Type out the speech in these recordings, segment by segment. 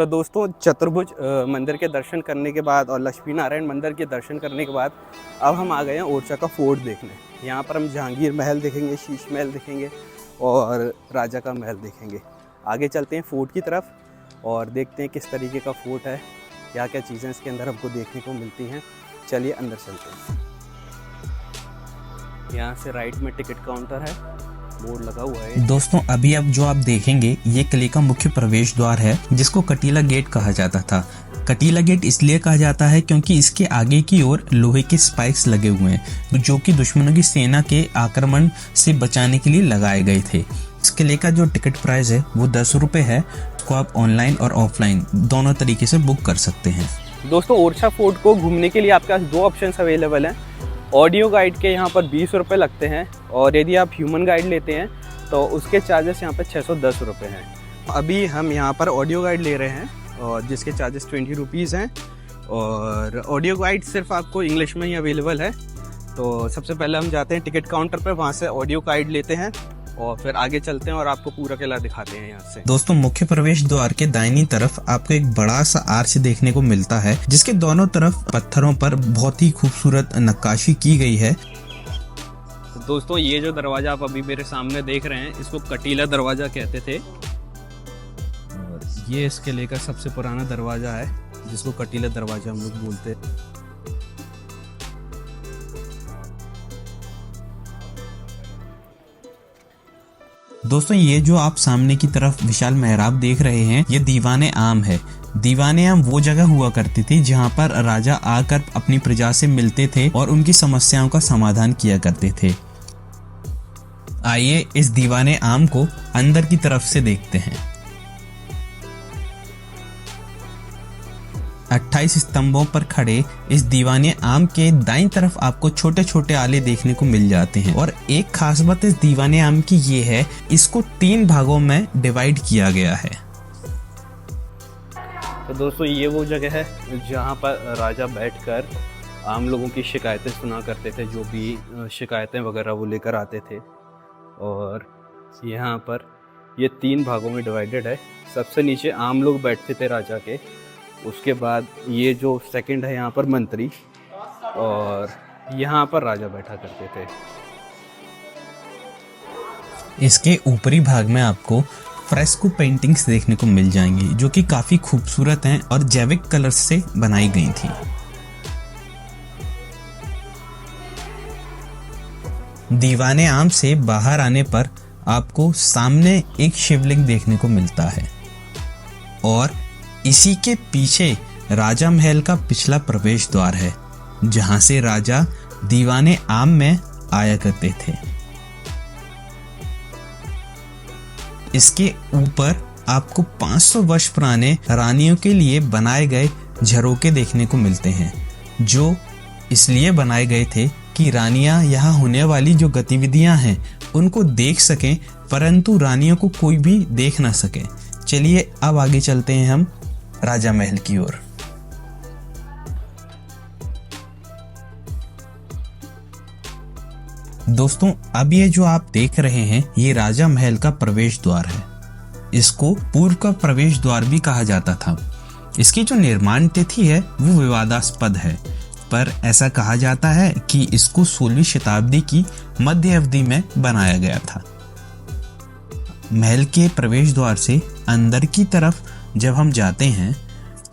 तो दोस्तों चतुर्भुज मंदिर के दर्शन करने के बाद और लक्ष्मी नारायण मंदिर के दर्शन करने के बाद अब हम आ गए हैं ओरछा का फोर्ट देखने। यहाँ पर हम जहांगीर महल देखेंगे, शीश महल देखेंगे और राजा का महल देखेंगे। आगे चलते हैं फोर्ट की तरफ और देखते हैं किस तरीके का फोर्ट है, क्या क्या चीज़ें इसके अंदर हमको देखने को मिलती हैं। चलिए अंदर चलते हैं। यहाँ से राइट में टिकट काउंटर है, बोर्ड लगा हुआ है। दोस्तों अभी अब जो आप देखेंगे ये किले का मुख्य प्रवेश द्वार है, जिसको कटीला गेट कहा जाता था। कटीला गेट इसलिए कहा जाता है क्योंकि इसके आगे की ओर लोहे के स्पाइक्स लगे हुए हैं, जो कि दुश्मनों की सेना के आक्रमण से बचाने के लिए लगाए गए थे। इस किले का जो टिकट प्राइस है वो 10 रुपए है। इसको आप ऑनलाइन और ऑफलाइन दोनों तरीके से बुक कर सकते हैं। दोस्तों ओरछा फोर्ट को घूमने के लिए आपके पास दो ऑप्शंस अवेलेबल हैं। ऑडियो गाइड के यहाँ पर 20 रुपये लगते हैं और यदि आप ह्यूमन गाइड लेते हैं तो उसके चार्जेस यहाँ पर 610 रुपये हैं। अभी हम यहाँ पर ऑडियो गाइड ले रहे हैं और जिसके चार्जेस 20 रुपीज़ हैं और ऑडियो गाइड सिर्फ आपको इंग्लिश में ही अवेलेबल है। तो सबसे पहले हम जाते हैं टिकट काउंटर पर, वहाँ से ऑडियो गाइड लेते हैं और फिर आगे चलते हैं और आपको पूरा किला दिखाते हैं यहाँ से। दोस्तों मुख्य प्रवेश द्वार के दाहिनी तरफ आपको एक बड़ा सा आर्च देखने को मिलता है, जिसके दोनों तरफ पत्थरों पर बहुत ही खूबसूरत नक्काशी की गई है। तो दोस्तों ये जो दरवाजा आप अभी मेरे सामने देख रहे हैं, इसको कटीला दरवाजा कहते थे और ये इस किले का सबसे पुराना दरवाजा है, जिसको कटीला दरवाजा हम लोग बोलते हैं। दोस्तों ये जो आप सामने की तरफ विशाल मेहराब देख रहे हैं, ये दीवाने आम है। दीवाने आम वो जगह हुआ करती थी जहाँ पर राजा आकर अपनी प्रजा से मिलते थे और उनकी समस्याओं का समाधान किया करते थे। आइए इस दीवाने आम को अंदर की तरफ से देखते हैं। 28 स्तंभों पर खड़े इस दीवाने आम के दाईं तरफ आपको छोटे छोटे आले देखने को मिल जाते हैं और एक खास बात इस दीवाने आम की ये है, इसको 3 भागों में डिवाइड किया गया है। तो दोस्तों ये वो जगह है जहाँ पर राजा बैठकर आम लोगों की शिकायतें सुना करते थे, जो भी शिकायतें वगैरह वो लेकर आते थे। और यहाँ पर ये 3 भागों में डिवाइडेड है। सबसे नीचे आम लोग बैठते थे राजा के, उसके बाद ये जो सेकंड है यहाँ पर मंत्री, और यहाँ पर राजा बैठा करते थे। इसके ऊपरी भाग में आपको फ्रेस्को पेंटिंग्स देखने को मिल जाएंगी, जो कि काफी खूबसूरत हैं और जैविक कलर से बनाई गई थी। दीवाने आम से बाहर आने पर आपको सामने एक शिवलिंग देखने को मिलता है और इसी के पीछे राजा महल का पिछला प्रवेश द्वार है, जहां से राजा दीवाने आम में आया करते थे। इसके ऊपर आपको 500 वर्ष पुराने रानियों के लिए बनाए गए झरोके देखने को मिलते हैं, जो इसलिए बनाए गए थे कि रानियां यहाँ होने वाली जो गतिविधियां हैं उनको देख सकें, परंतु रानियों को कोई भी देख ना सके। चलिए अब आगे चलते हैं हम राजा महल की ओर। दोस्तों अब ये जो आप देख रहे हैं, ये राजा महल का प्रवेश द्वार है। इसको पूर्व का प्रवेश द्वार भी कहा जाता था। इसकी जो निर्माण तिथि है वो विवादास्पद है, पर ऐसा कहा जाता है कि इसको 16वीं शताब्दी की मध्य अवधि में बनाया गया था। महल के प्रवेश द्वार से अंदर की तरफ जब हम जाते हैं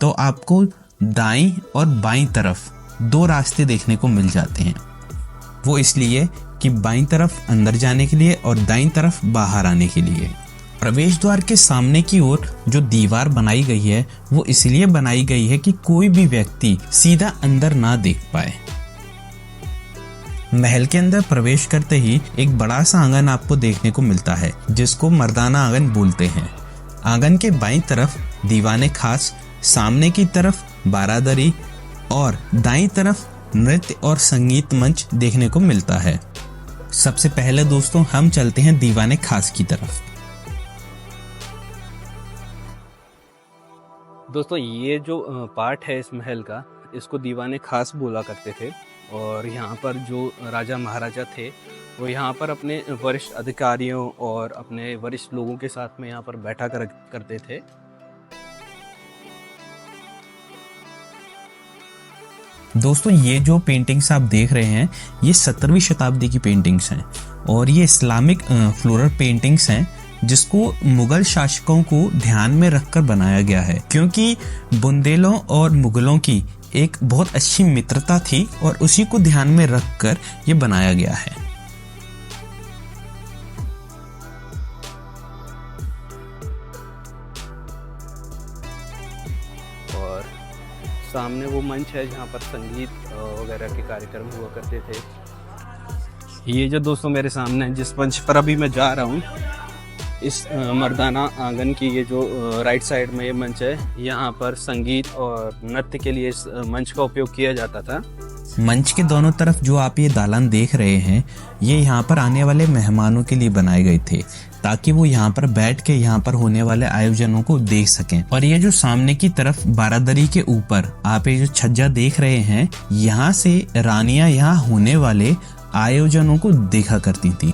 तो आपको दाईं और बाईं तरफ 2 रास्ते देखने को मिल जाते हैं। वो इसलिए कि बाईं तरफ अंदर जाने के लिए और दाईं तरफ बाहर आने के लिए। प्रवेश द्वार के सामने की ओर जो दीवार बनाई गई है वो इसलिए बनाई गई है कि कोई भी व्यक्ति सीधा अंदर ना देख पाए। महल के अंदर प्रवेश करते ही एक बड़ा सा आंगन आपको देखने को मिलता है, जिसको मर्दाना आंगन बोलते हैं। आंगन के बाईं तरफ दीवाने खास, सामने की तरफ बारादरी और दाईं तरफ नृत्य और संगीत मंच देखने को मिलता है। सबसे पहले दोस्तों हम चलते हैं दीवाने खास की तरफ। दोस्तों ये जो पार्ट है इस महल का, इसको दीवाने खास बोला करते थे और यहाँ पर जो राजा महाराजा थे वो यहाँ पर अपने वरिष्ठ अधिकारियों और अपने वरिष्ठ लोगों के साथ में यहाँ पर बैठा करते थे। दोस्तों ये जो पेंटिंग्स आप देख रहे हैं ये 17वीं शताब्दी की पेंटिंग्स हैं और ये इस्लामिक फ्लोरल पेंटिंग्स हैं जिसको मुगल शासकों को ध्यान में रखकर बनाया गया है, क्योंकि बुंदेलों और मुगलों की एक बहुत अच्छी मित्रता थी और उसी को ध्यान में रखकर ये बनाया गया है। और सामने वो मंच है जहाँ पर संगीत वगैरह के कार्यक्रम हुआ करते थे। ये जो दोस्तों मेरे सामने है जिस मंच पर अभी मैं जा रहा हूँ, इस मर्दाना आंगन की ये जो राइट साइड में ये मंच है, यहाँ पर संगीत और नृत्य के लिए इस मंच का उपयोग किया जाता था। मंच के दोनों तरफ जो आप ये दालान देख रहे हैं ये यहाँ पर आने वाले मेहमानों के लिए बनाए गए थे ताकि वो यहाँ पर बैठ के यहाँ पर होने वाले आयोजनों को देख सकें। और ये जो सामने की तरफ बारादरी के ऊपर आप ये जो छज्जा देख रहे हैं, यहाँ से रानियां यहाँ होने वाले आयोजनों को देखा करती थी।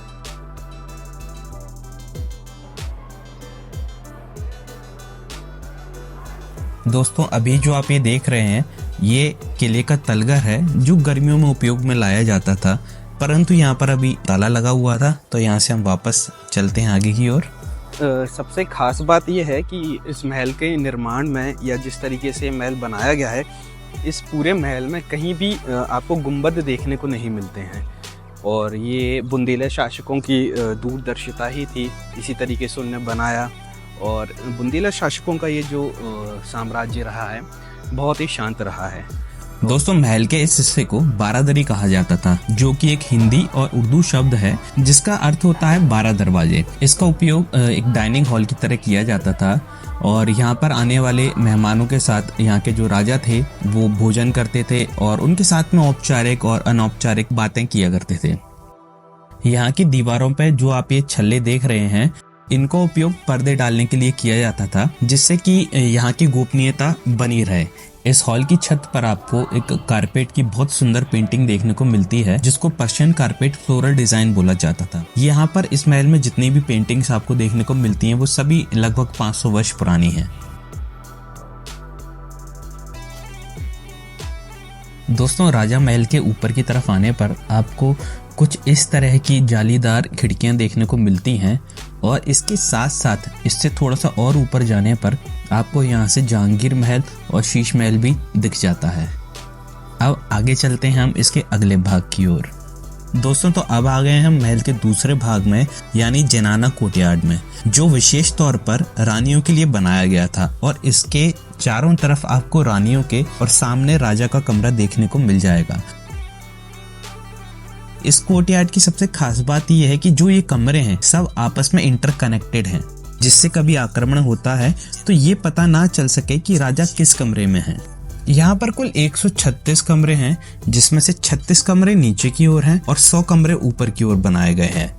दोस्तों अभी जो आप ये देख रहे हैं ये किले का तलगर है जो गर्मियों में उपयोग में लाया जाता था, परंतु यहाँ पर अभी ताला लगा हुआ था, तो यहाँ से हम वापस चलते हैं आगे की ओर। सबसे खास बात यह है कि इस महल के निर्माण में या जिस तरीके से महल बनाया गया है, इस पूरे महल में कहीं भी आपको गुंबद देखने को नहीं मिलते हैं। और ये बुंदेला शासकों की दूरदर्शिता ही थी, इसी तरीके से उन्होंने बनाया। और बुंदेला शासकों का ये जो साम्राज्य रहा है बहुत ही शांत रहा है। दोस्तों महल के इस हिस्से को बारादरी कहा जाता था, जो कि एक हिंदी और उर्दू शब्द है जिसका अर्थ होता है 12 दरवाजे। इसका उपयोग एक डाइनिंग हॉल की तरह किया जाता था और यहाँ पर आने वाले मेहमानों के साथ यहाँ के जो राजा थे वो भोजन करते थे और उनके साथ में औपचारिक और अनौपचारिक बातें किया करते थे। यहाँ की दीवारों पर जो आप ये छल्ले देख रहे हैं, इनका उपयोग पर्दे डालने के लिए किया जाता था जिससे कि यहाँ की गोपनीयता बनी रहे। इस हॉल की छत पर आपको एक कारपेट की बहुत सुंदर पेंटिंग देखने को मिलती है जिसको पर्शियन कारपेट फ्लोरल डिजाइन बोला जाता था। यहाँ पर इस महल में जितनी भी पेंटिंग्स आपको देखने को मिलती हैं वो सभी लगभग 500 वर्ष पुरानी हैं। दोस्तों राजा महल के ऊपर की तरफ आने पर आपको कुछ इस तरह की जालीदार खिड़कियां देखने को मिलती हैं और इसके साथ साथ इससे थोड़ा सा और ऊपर जाने पर आपको यहाँ से जहांगीर महल और शीश महल भी दिख जाता है। अब आगे चलते हैं हम इसके अगले भाग की ओर। दोस्तों तो अब आ गए हैं हम महल के दूसरे भाग में, यानी जनाना कोर्टयार्ड में, जो विशेष तौर पर रानियों के लिए बनाया गया था। और इसके चारों तरफ आपको रानियों के और सामने राजा का कमरा देखने को मिल जाएगा। इस कोर्टयार्ड की सबसे खास बात यह है कि जो ये कमरे हैं सब आपस में इंटरकनेक्टेड हैं, जिससे कभी आक्रमण होता है तो ये पता ना चल सके कि राजा किस कमरे में है। यहाँ पर कुल 136 कमरे हैं, जिसमें से 36 कमरे नीचे की ओर हैं और 100 कमरे ऊपर की ओर बनाए गए हैं।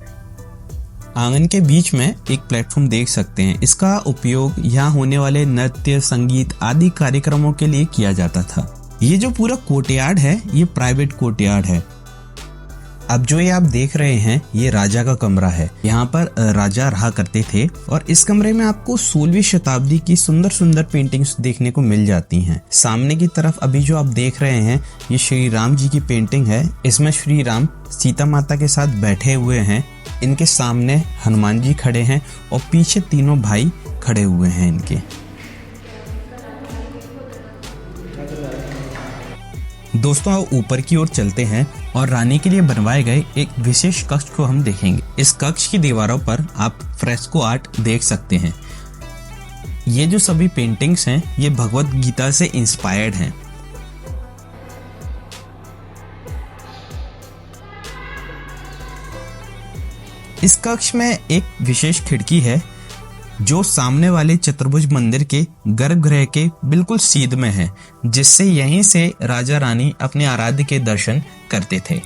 आंगन के बीच में एक प्लेटफॉर्म देख सकते हैं। इसका उपयोग यहाँ होने वाले नृत्य, संगीत आदि कार्यक्रमों के लिए किया जाता था। ये जो पूरा कोर्टयार्ड है ये प्राइवेट कोर्टयार्ड है। अब जो ये आप देख रहे हैं ये राजा का कमरा है। यहाँ पर राजा रहा करते थे और इस कमरे में आपको 16वीं शताब्दी की सुंदर सुंदर पेंटिंग्स देखने को मिल जाती हैं। सामने की तरफ अभी जो आप देख रहे हैं ये श्री राम जी की पेंटिंग है। इसमें श्री राम सीता माता के साथ बैठे हुए हैं, इनके सामने हनुमान जी खड़े हैं और पीछे तीनों भाई खड़े हुए हैं इनके। दोस्तों ऊपर की ओर चलते हैं और रानी के लिए बनवाए गए एक विशेष कक्ष को हम देखेंगे। इस कक्ष की दीवारों पर आप फ्रेस्को आर्ट देख सकते हैं। ये जो सभी पेंटिंग्स हैं ये भगवत गीता से इंस्पायर्ड हैं। इस कक्ष में एक विशेष खिड़की है जो सामने वाले चतुर्भुज मंदिर के गर्भगृह के बिल्कुल सीध में है, जिससे यहीं से राजा रानी अपने आराध्य के दर्शन करते थे।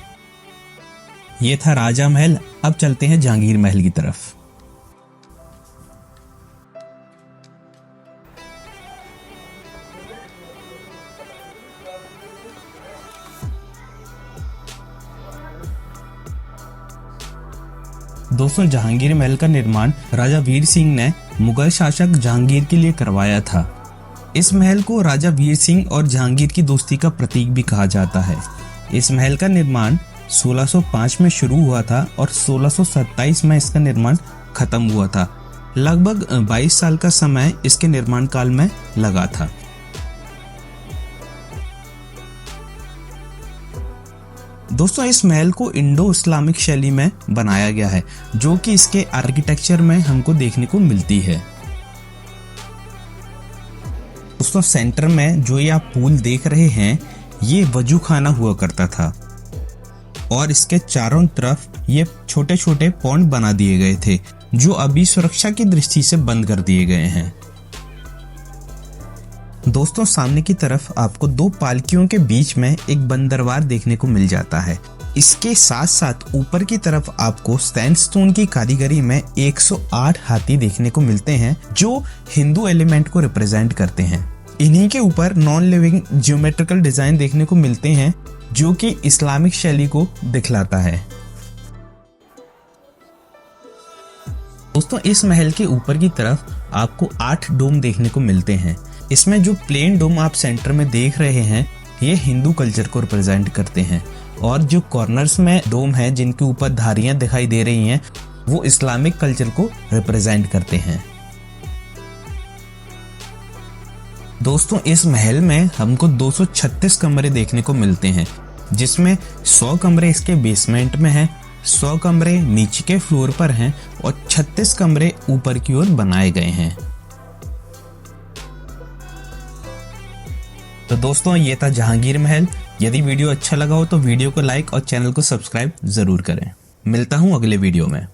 ये था राजा महल। अब चलते हैं जहांगीर महल की तरफ। दोस्तों जहांगीर महल का निर्माण राजा वीर सिंह ने मुगल शासक जहांगीर के लिए करवाया था। इस महल को राजा वीर सिंह और जहांगीर की दोस्ती का प्रतीक भी कहा जाता है। इस महल का निर्माण 1605 में शुरू हुआ था और 1627 में इसका निर्माण खत्म हुआ था। लगभग 22 साल का समय इसके निर्माण काल में लगा था। दोस्तों, इस महल को इंडो इस्लामिक शैली में बनाया गया है, जो कि इसके आर्किटेक्चर में हमको देखने को मिलती है। दोस्तों, सेंटर में जो ये आप पूल देख रहे हैं, ये वजू खाना हुआ करता था और इसके चारों तरफ ये छोटे छोटे पॉन्ड बना दिए गए थे, जो अभी सुरक्षा की दृष्टि से बंद कर दिए गए हैं। दोस्तों, सामने की तरफ आपको दो पालकियों के बीच में एक बंदरवार देखने को मिल जाता है। इसके साथ साथ ऊपर की तरफ आपको सैंडस्टोन की कारीगरी में 108 हाथी देखने को मिलते हैं, जो हिंदू एलिमेंट को रिप्रेजेंट करते हैं। इन्हीं के ऊपर नॉन लिविंग ज्योमेट्रिकल डिजाइन देखने को मिलते हैं, जो कि इस्लामिक शैली को दिखलाता है। दोस्तों, इस महल के ऊपर की तरफ आपको 8 डोम देखने को मिलते हैं। इसमें जो प्लेन डोम आप सेंटर में देख रहे हैं, ये हिंदू कल्चर को रिप्रेजेंट करते हैं, और जो कॉर्नर्स में डोम है जिनके ऊपर धारियां दिखाई दे रही हैं, वो इस्लामिक कल्चर को रिप्रेजेंट करते हैं। दोस्तों, इस महल में हमको 236 कमरे देखने को मिलते हैं, जिसमें 100 कमरे इसके बेसमेंट में हैं, 100 कमरे नीचे के फ्लोर पर हैं और 36 कमरे ऊपर की ओर बनाए गए हैं। तो दोस्तों, ये था जहांगीर महल। यदि वीडियो अच्छा लगा हो तो वीडियो को लाइक और चैनल को सब्सक्राइब जरूर करें। मिलता हूं अगले वीडियो में।